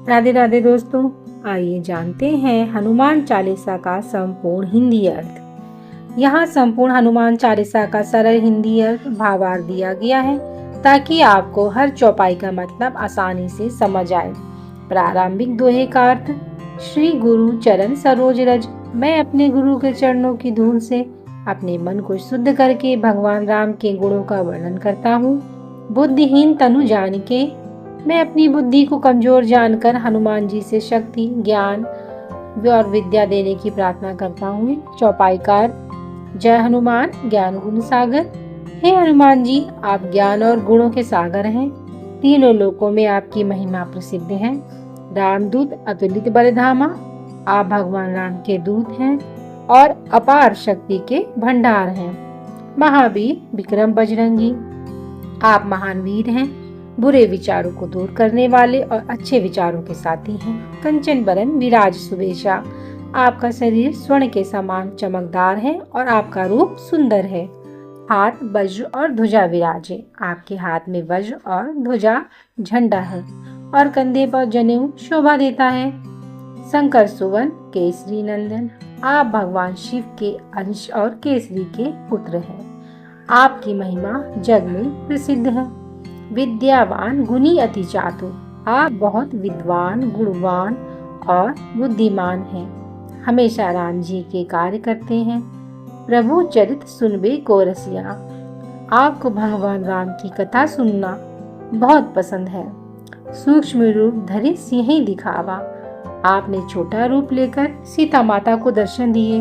राधे राधे दोस्तों, आइए जानते हैं हनुमान चालीसा का संपूर्ण हिंदी अर्थ। यहाँ संपूर्ण हनुमान चालीसा का सरल हिंदी अर्थ भावार्थ दिया गया है ताकि आपको हर चौपाई का मतलब आसानी से समझ आए। प्रारंभिक दोहे का अर्थ, श्री गुरु चरण सरोज रज। मैं अपने गुरु के चरणों की धूल से अपने मन को शुद्ध करके भगवान राम के गुणों का वर्णन करता हूँ। बुद्धिहीन तनु जान के, मैं अपनी बुद्धि को कमजोर जानकर हनुमान जी से शक्ति, ज्ञान और विद्या देने की प्रार्थना करता हूँ। चौपाई का अर्थ, जय हनुमान ज्ञान गुण सागर। हे हनुमान जी, आप ज्ञान और गुणों के सागर हैं। तीनों लोकों में आपकी महिमा प्रसिद्ध है। रामदूत अतुलित बलधामा, आप भगवान राम के दूत हैं और अपार शक्ति के भंडार हैं। महावीर विक्रम बजरंगी, आप महान वीर हैं, बुरे विचारों को दूर करने वाले और अच्छे विचारों के साथी हैं। कंचन बरन विराज सुबेशा, आपका शरीर स्वर्ण के समान चमकदार है और आपका रूप सुंदर है। हाथ वज्र और ध्वजा विराजे, आपके हाथ में वज्र और ध्वजा झंडा है और कंधे पर जनेऊ शोभा देता है। शंकर सुवन केसरी नंदन, आप भगवान शिव के अंश और केसरी के पुत्र हैं। आपकी महिमा जग में प्रसिद्ध है। विद्यावान गुणी अति चातुर, आप बहुत विद्वान, गुणवान और बुद्धिमान हैं। हमेशा राम जी के कार्य करते हैं। प्रभु चरित सुनबे को रसिया, आपको भगवान राम की कथा सुनना बहुत पसंद है। सूक्ष्म रूप धरि सिंह दिखावा, आपने छोटा रूप लेकर सीता माता को दर्शन दिए।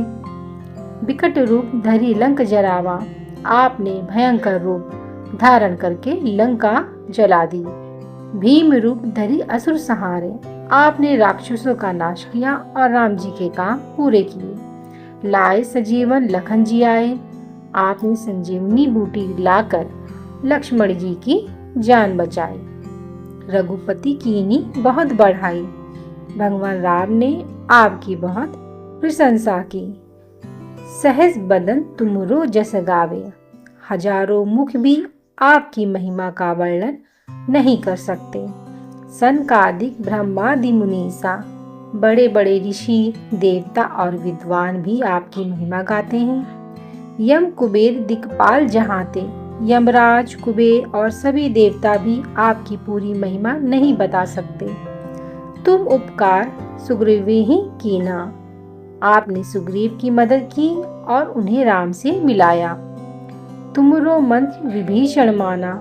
विकट रूप धरि लंक जरावा, आपने भयंकर रूप धारण करके लंका जला दी। भीम रूप धरि असुर सहारे, आपने राक्षसों का नाश किया और राम जी के काम पूरे किए। लाए सजीवन लखन जी आए, आपने संजीवनी बूटी लाकर लक्ष्मण जी की जान बचाई। रघुपति कीनी बहुत बढ़ाई, भगवान राम ने आपकी बहुत प्रशंसा की। सहज बदन तुमरो जस गावे, हजारों मुख भी आपकी महिमा का वर्णन नहीं कर सकते। सनकादिक ब्रह्मादि मुनीसा, बड़े बड़े ऋषि, देवता और विद्वान भी आपकी महिमा गाते हैं। यम कुबेर दिक्पाल जहांते, यमराज कुबेर और सभी देवता भी आपकी पूरी महिमा नहीं बता सकते। तुम उपकार सुग्रीव ही कीना, आपने सुग्रीव की मदद की और उन्हें राम से मिलाया। तुमरो मंत्र विभीषण माना,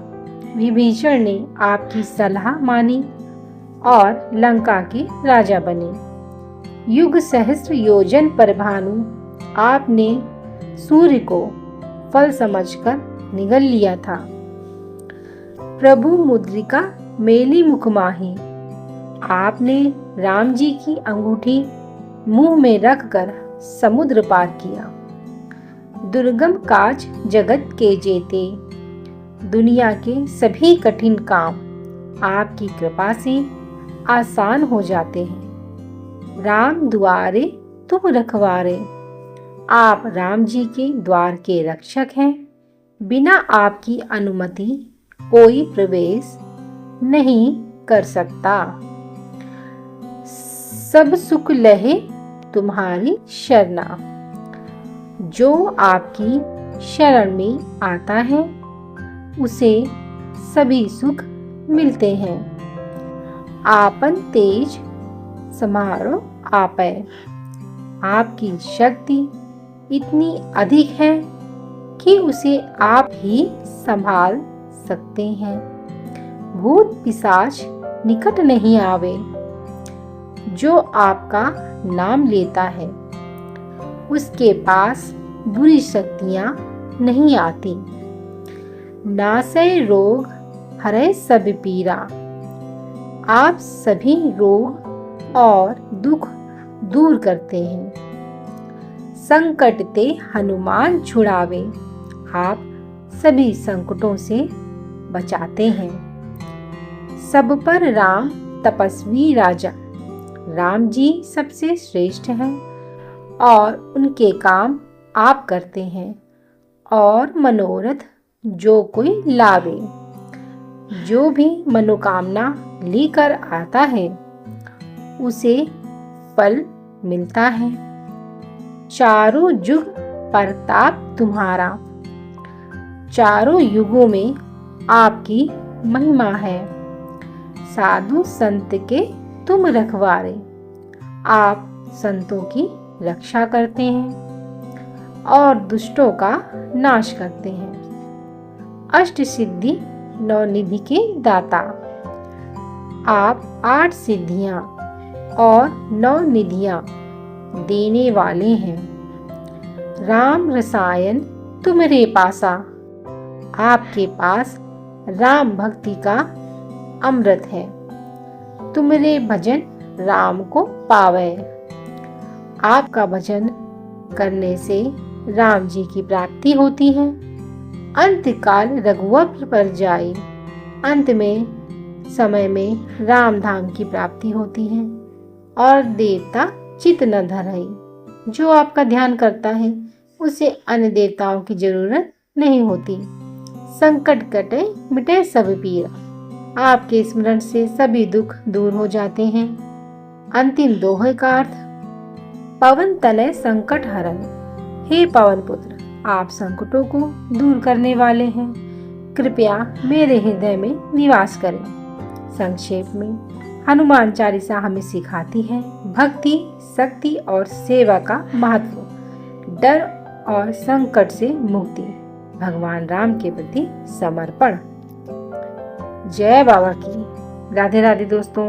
विभीषण ने आपकी सलाह मानी और लंका के राजा बने। युग सहस्त्र योजन पर भानु, आपने सूर्य को फल समझकर निगल लिया था। प्रभु मुद्रिका मेली मुख माही, आपने राम जी की अंगूठी मुंह में रखकर समुद्र पार किया। दुर्गम काज जगत के जेते, दुनिया के सभी कठिन काम आपकी कृपा से आसान हो जाते हैं। राम द्वारे तुम रखवारे, आप राम जी के द्वार के रक्षक हैं। बिना आपकी अनुमति कोई प्रवेश नहीं कर सकता। सब सुख लहे तुम्हारी शरणा, जो आपकी शरण में आता है उसे सभी सुख मिलते हैं। आपन तेज समारो आपै, आपकी शक्ति इतनी अधिक है कि उसे आप ही संभाल सकते हैं। भूत पिशाच निकट नहीं आवे, जो आपका नाम लेता है उसके पास बुरी शक्तियां नहीं आती। नासै रोग हरै सब पीरा, आप सभी रोग और दुख दूर करते हैं। संकट ते हनुमान छुड़ावे, आप सभी संकटों से बचाते हैं। सब पर राम तपस्वी राजा, राम जी सबसे श्रेष्ठ हैं और उनके काम आप करते हैं। और मनोरथ जो कोई लावे, जो भी मनोकामना लेकर आता है उसे फल मिलता है। चारों युग प्रताप तुम्हारा, चारों युगों में आपकी महिमा है। साधु संत के तुम रखवारे, आप संतों की रक्षा करते हैं और दुष्टों का नाश करते हैं। अष्ट सिद्धि नौ निधि के दाता, आप 8 सिद्धियां और 9 निधियां देने वाले हैं। राम रसायन तुम्हारे पासा, आपके पास राम भक्ति का अमृत है। तुम्हारे भजन राम को पावे, आपका भजन करने से राम जी की प्राप्ति होती है। अंत काल रघुवर पर जाए, अंत में समय में राम धाम की प्राप्ति होती है। और देवता चित न धरई, जो आपका ध्यान करता है उसे अन्य देवताओं की जरूरत नहीं होती। संकट कटे मिटे सब पीरा, आपके स्मरण से सभी दुख दूर हो जाते हैं। अंतिम दोहे का अर्थ, पवन तनय संकट हरन, हे पवन पुत्र, आप संकटों को दूर करने वाले हैं, कृपया मेरे हृदय में निवास करें। संक्षेप में, हनुमान चालीसा हमें सिखाती है भक्ति, शक्ति और सेवा का महत्व, डर और संकट से मुक्ति, भगवान राम के प्रति समर्पण। जय बाबा की। राधे राधे दोस्तों।